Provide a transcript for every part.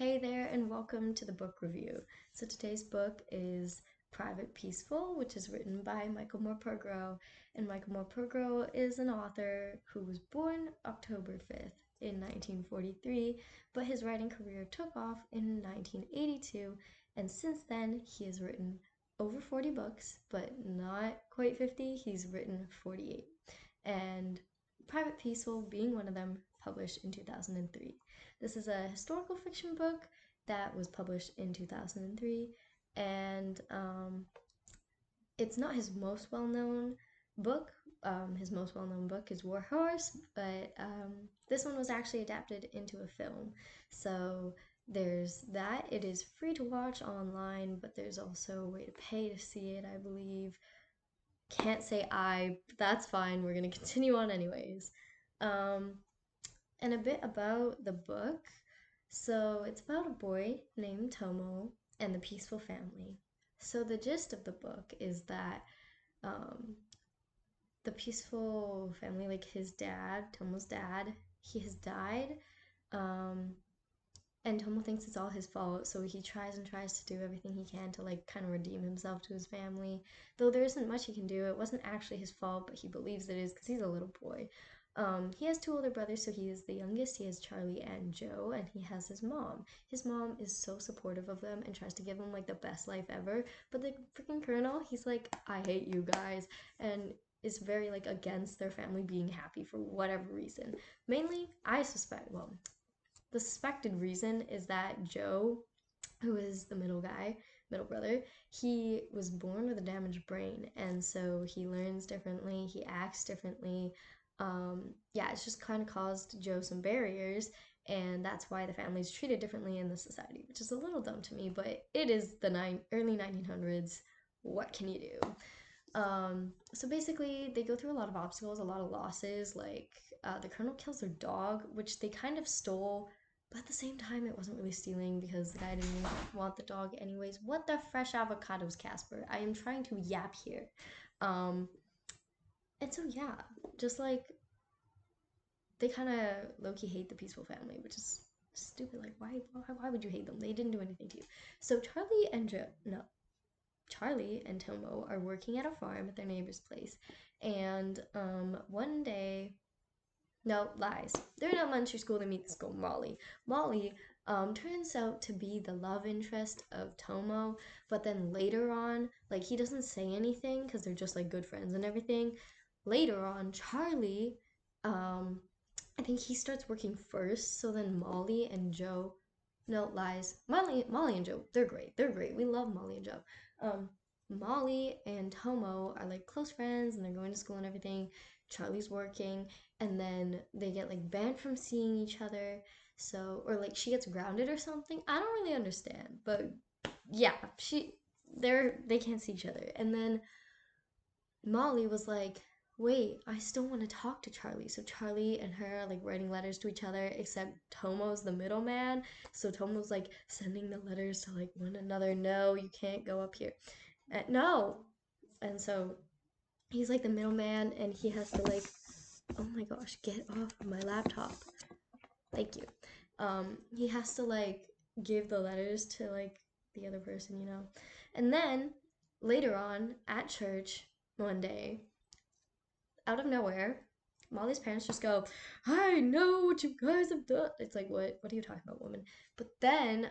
Hey there, and welcome to the book review. So today's book is Private Peaceful, which is written by Michael Morpurgo. And Michael Morpurgo is an author who was born October 5th in 1943, but his writing career took off in 1982, and since then he has written over 40 books, but not quite 50. He's written 48. And Private Peaceful being one of them, published in 2003. This is a historical fiction book that was published in 2003, and it's not his most well known book. His most well known book is War Horse, but this one was actually adapted into a film. So there's that. It is free to watch online, but there's also a way to pay to see it, I believe. Can't say but that's fine. We're going to continue on anyways. Um, and a bit about the book. So it's about a boy named Tomo and the peaceful family. So the gist of the book is that um, the peaceful family, like his dad, Tomo's dad, he has died. Um, and Tomo thinks it's all his fault, so he tries and tries to do everything he can to like kind of redeem himself to his family. Though there isn't much he can do. It wasn't actually his fault, but he believes it is because he's a little boy. He has two older brothers, so he is the youngest. He has Charlie and Joe, and he has his mom. His mom is so supportive of them and tries to give them like the best life ever. But the freaking colonel, he's like, I hate you guys, and is very like against their family being happy for whatever reason. Mainly, I suspect, well, the suspected reason is that Joe, who is the middle guy, middle brother, he was born with a damaged brain, and so he learns differently, he acts differently. Yeah, it's just kind of caused Joe some barriers, and that's why the family's treated differently in the society, which is a little dumb to me, but it is the early 1900s. What can you do? So basically, they go through a lot of obstacles, a lot of losses. Like the colonel kills their dog, which they kind of stole, but at the same time, it wasn't really stealing because the guy didn't want the dog anyways. What the fresh avocados, Casper? I am trying to yap here. Um, and so yeah, just like they kind of low key hate the peaceful family, which is stupid. Like why would you hate them? They didn't do anything to you. So Charlie and Tomo are working at a farm at their neighbor's place. And one day, no, lies. They're in elementary school, they meet this girl, Molly. Molly turns out to be the love interest of Tomo, but then later on, like, he doesn't say anything because they're just like good friends and everything. Later on, Charlie, um, I think he starts working first, so then Molly and Joe, no, lies. Molly and Joe, they're great. They're great. We love Molly and Joe. Um, Molly and Tomo are like close friends and they're going to school and everything. Charlie's working, and then they get like banned from seeing each other. So, or like she gets grounded or something. I don't really understand, but yeah, they can't see each other. And then Molly was like, wait, I still want to talk to Charlie. So Charlie and her are like writing letters to each other, except Tomo's the middleman. So Tomo's like sending the letters to like one another. No, you can't go up here. No. And so he's like the middleman and he has to like, oh my gosh, get off of my laptop. Thank you. He has to like give the letters to like the other person, you know. And then later on at church one day, out of nowhere, Molly's parents just go, I know what you guys have done. It's like, what are you talking about, woman? But then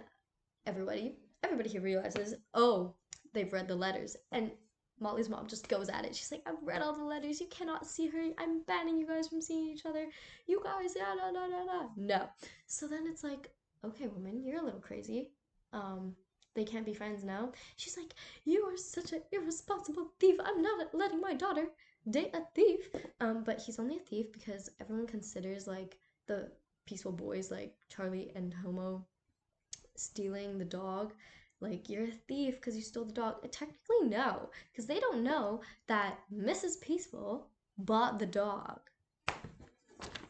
everybody here realizes, oh, they've read the letters. And Molly's mom just goes at it. She's like, I've read all the letters. You cannot see her. I'm banning you guys from seeing each other. You guys, da da da da da. No. So then it's like, okay, woman, you're a little crazy. They can't be friends now. She's like, you are such an irresponsible thief. I'm not letting my daughter date a thief. But he's only a thief because everyone considers like the peaceful boys like Charlie and Homo stealing the dog. Like, you're a thief because you stole the dog. Technically, no, because they don't know that Mrs. Peaceful bought the dog.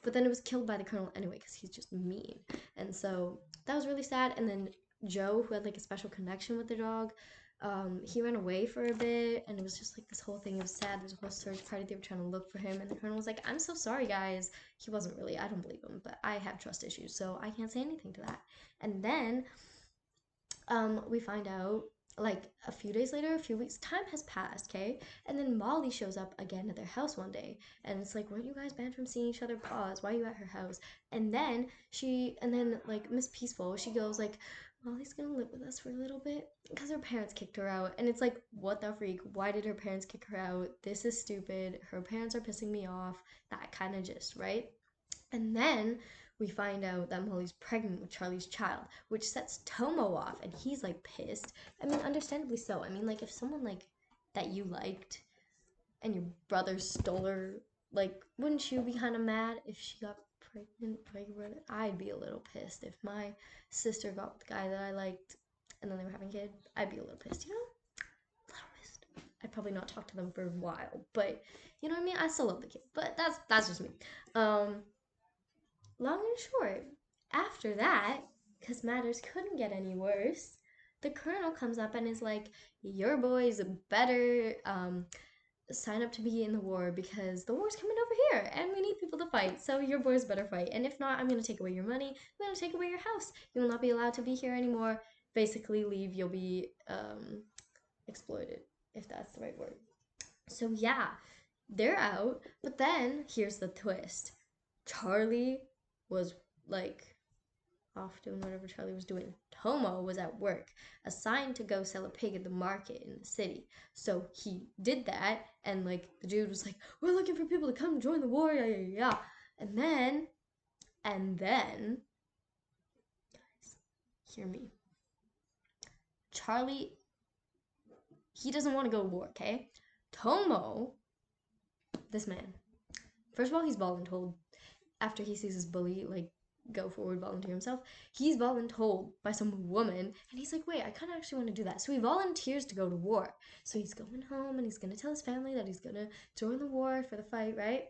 But then it was killed by the colonel anyway because he's just mean. And so that was really sad. And then Joe, who had like a special connection with the dog, he ran away for a bit, and it was just like this whole thing. It was sad. There was a whole search party. They were trying to look for him, and the colonel was like, "I'm so sorry, guys." He wasn't really. I don't believe him, but I have trust issues, so I can't say anything to that. And then we find out like a few days later, a few weeks, time has passed, okay? And then Molly shows up again at their house one day, and it's like, weren't you guys banned from seeing each other? Pause. Why are you at her house? And then like Miss Peaceful, she goes like, Molly's gonna live with us for a little bit because her parents kicked her out, and it's like, what the freak? Why did her parents kick her out? This is stupid. Her parents are pissing me off. That kind of gist, right? And then we find out that Molly's pregnant with Charlie's child, which sets Tomo off, and he's like pissed. I mean, understandably so. I mean, like, if someone like that you liked and your brother stole her, like, wouldn't you be kind of mad if she got pregnant? I'd be a little pissed if my sister got with the guy that I liked and then they were having a kid. I'd be a little pissed, you know? A little pissed. I'd probably not talk to them for a while, but you know what I mean? I still love the kid, but that's just me. Um, Long and short, after that, because matters couldn't get any worse, the colonel comes up and is like, your boys better sign up to be in the war because the war's coming over here and we need people to fight. So your boys better fight. And if not, I'm going to take away your money. I'm going to take away your house. You will not be allowed to be here anymore. Basically, leave. You'll be exploited, if that's the right word. So yeah, they're out. But then here's the twist. Charlie was like off doing whatever Charlie was doing. Tomo was at work, assigned to go sell a pig at the market in the city. So he did that, and like the dude was like, "We're looking for people to come join the war, yeah, yeah, yeah." And then, guys, hear me. Charlie, he doesn't want to go to war, okay? Tomo, this man, first of all, he's voluntold after he sees his bully like go forward, volunteer himself. He's voluntold by some woman, and he's like, wait, I kind of actually want to do that. So he volunteers to go to war. So he's going home and he's gonna tell his family that he's gonna join the war for the fight, right?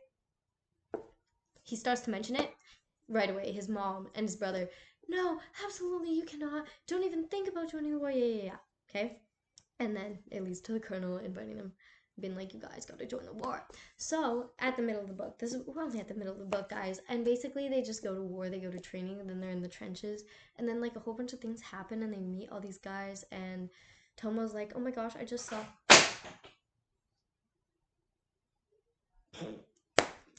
He starts to mention it right away. His mom and his brother, no, absolutely, you cannot. Don't even think about joining the war. Yeah, yeah, yeah. Okay. And then it leads to the colonel inviting them, being like, you guys gotta join the war. So at the middle of the book, we're only at the middle of the book, guys, and basically they just go to war, they go to training, and then they're in the trenches, and then like a whole bunch of things happen, and they meet all these guys, and Tomo's like, oh my gosh, I just saw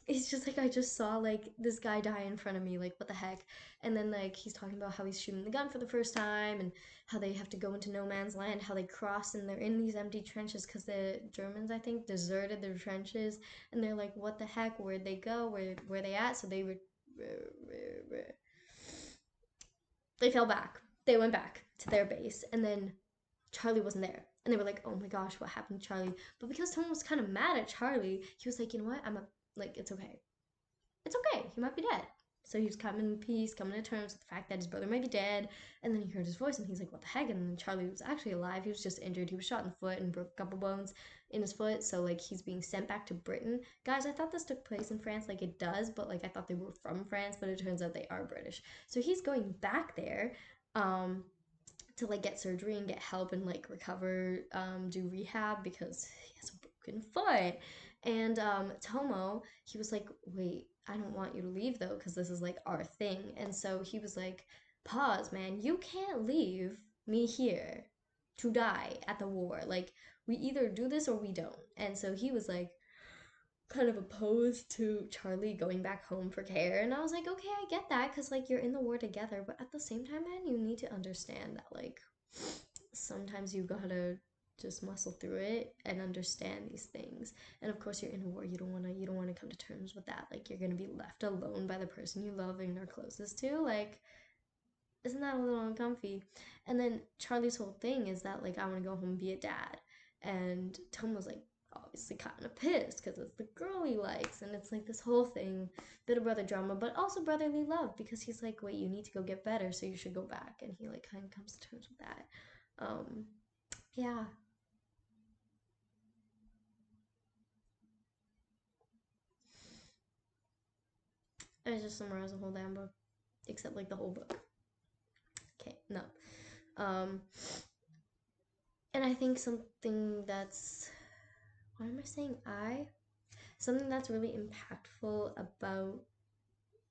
he's just like, I just saw like this guy die in front of me, like what the heck? And then like he's talking about how he's shooting the gun for the first time and how they have to go into no man's land, how they cross and they're in these empty trenches because the Germans, I think, deserted their trenches, and they're like, what the heck? Where'd they go? Where they at? So they fell back. They went back to their base, and then Charlie wasn't there. And they were like, oh my gosh, what happened to Charlie? But because Tom was kind of mad at Charlie, he was like, you know what? Like, it's okay. It's okay. He might be dead. So he was coming in peace, coming to terms with the fact that his brother might be dead. And then he heard his voice and he's like, what the heck? And then Charlie was actually alive. He was just injured. He was shot in the foot and broke a couple bones in his foot. So, like, he's being sent back to Britain. Guys, I thought this took place in France. Like, it does, but, like, I thought they were from France, but it turns out they are British. So he's going back there. To like get surgery and get help and like recover, do rehab because he has a broken foot. And Tomo, he was like, wait, I don't want you to leave though because this is like our thing. And so he was like, pause, man, you can't leave me here to die at the war. Like, we either do this or we don't. And so he was like, kind of opposed to Charlie going back home for care. And I was like, okay, I get that because, like, you're in the war together. But at the same time, man, you need to understand that, like, sometimes you gotta just muscle through it and understand these things. And of course, you're in a war. You don't wanna come to terms with that. Like, you're gonna be left alone by the person you love and are closest to. Like, isn't that a little uncomfy? And then Charlie's whole thing is that like I want to go home and be a dad, and Tom was like obviously kind of pissed because it's the girl he likes, and it's like this whole thing, bit of brother drama, but also brotherly love because he's like, wait, you need to go get better, so you should go back, and he like kind of comes to terms with that. Um, yeah, I just summarized the whole damn book, except like the whole book. Okay, no. Um, And I think something that's, why am I saying I? Something that's really impactful about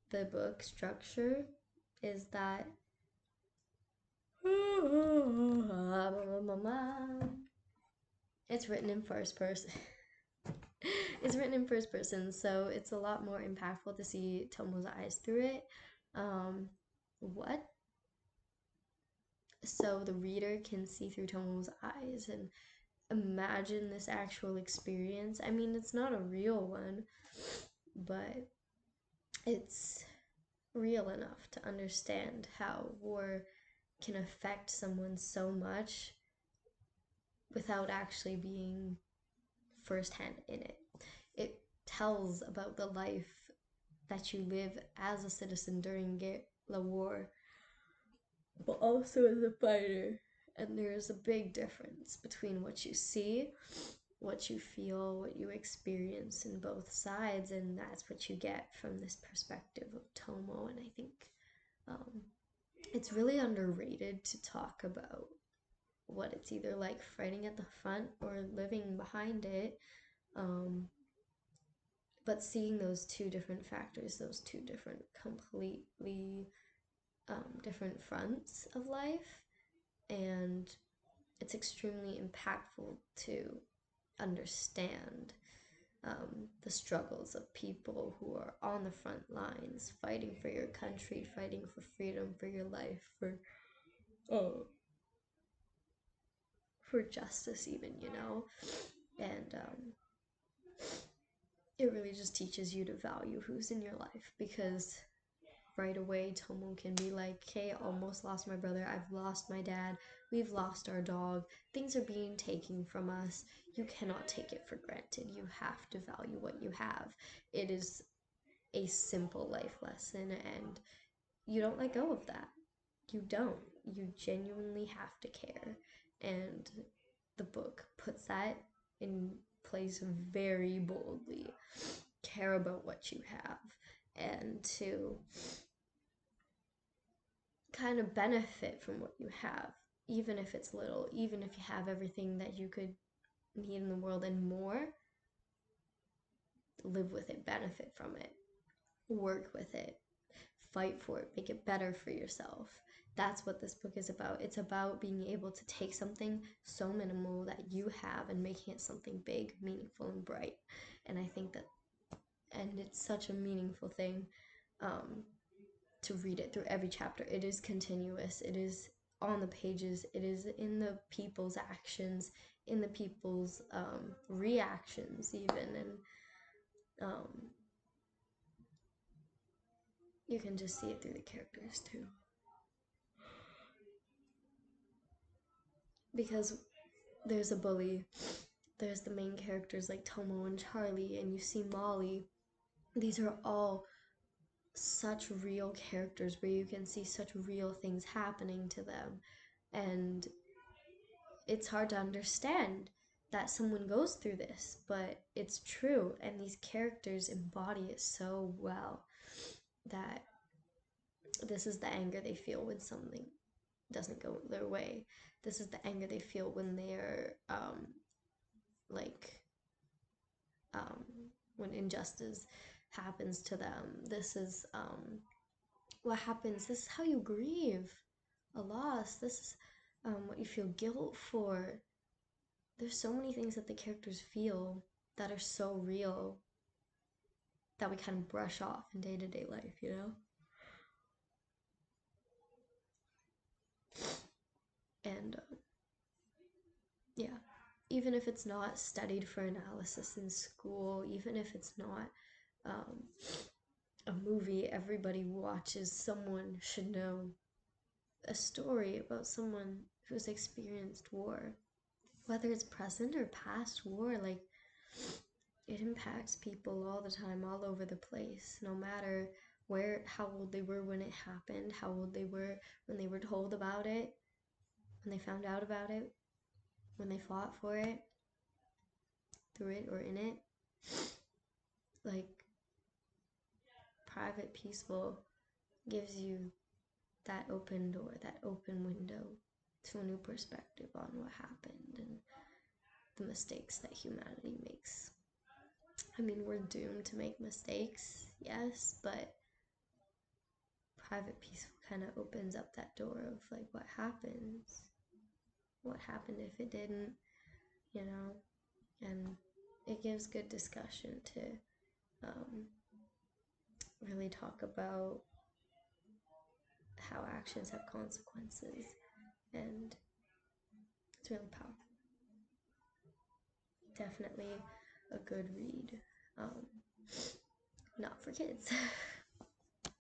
the book structure is that it's written in first person. It's written in first person, so it's a lot more impactful to see Tomo's eyes through it. What? So the reader can see through Tomo's eyes and imagine this actual experience. I mean, it's not a real one, but it's real enough to understand how war can affect someone so much without actually being firsthand in it. It tells about the life that you live as a citizen during the war, but also as a fighter. And there's a big difference between what you see, what you feel, what you experience in both sides, and that's what you get from this perspective of Tomo. And I think um, it's really underrated to talk about what it's either like fighting at the front or living behind it. Um, but seeing those two different factors, those two different, completely different fronts of life, and it's extremely impactful to understand the struggles of people who are on the front lines, fighting for your country, fighting for freedom, for your life, uh, for justice, even, you know, and it really just teaches you to value who's in your life, because right away Tomo can be like, hey, almost lost my brother, I've lost my dad, we've lost our dog, things are being taken from us, you cannot take it for granted, you have to value what you have. It is a simple life lesson, and you don't let go of that. You don't. You genuinely have to care, and the book puts that in place very boldly. Care about what you have, and to kind of benefit from what you have, even if it's little, even if you have everything that you could need in the world and more. Live with it, benefit from it, work with it, fight for it, make it better for yourself. That's what this book is about. It's about being able to take something so minimal that you have and making it something big, meaningful, and bright. And I think that, and it's such a meaningful thing to read it through every chapter. It is continuous, it is on the pages, it is in the people's actions, in the people's reactions, even. And um, you can just see it through the characters too. Because there's a bully, there's the main characters like Tomo and Charlie, and you see Molly. These are all such real characters where you can see such real things happening to them. And it's hard to understand that someone goes through this, but it's true. And these characters embody it so well that this is the anger they feel when something doesn't go their way. This is the anger they feel when they're like um, when injustice happens to them. This is what happens. This is how you grieve a loss. This is what you feel guilt for. There's so many things that the characters feel that are so real that we kind of brush off in day-to-day life, you know? And yeah, even if it's not studied for analysis in school, even if it's not um, a movie everybody watches, someone should know a story about someone who's experienced war. Whether it's present or past war, like, it impacts people all the time, all over the place, no matter where, how old they were when it happened, how old they were when they were told about it, when they found out about it, when they fought for it, through it or in it. Like, Private Peaceful gives you that open door, that open window to a new perspective on what happened and the mistakes that humanity makes. I mean, we're doomed to make mistakes, yes, but Private Peaceful kind of opens up that door of like what happens, what happened if it didn't, you know, and it gives good discussion to really talk about how actions have consequences, and it's really powerful. Definitely a good read, not for kids.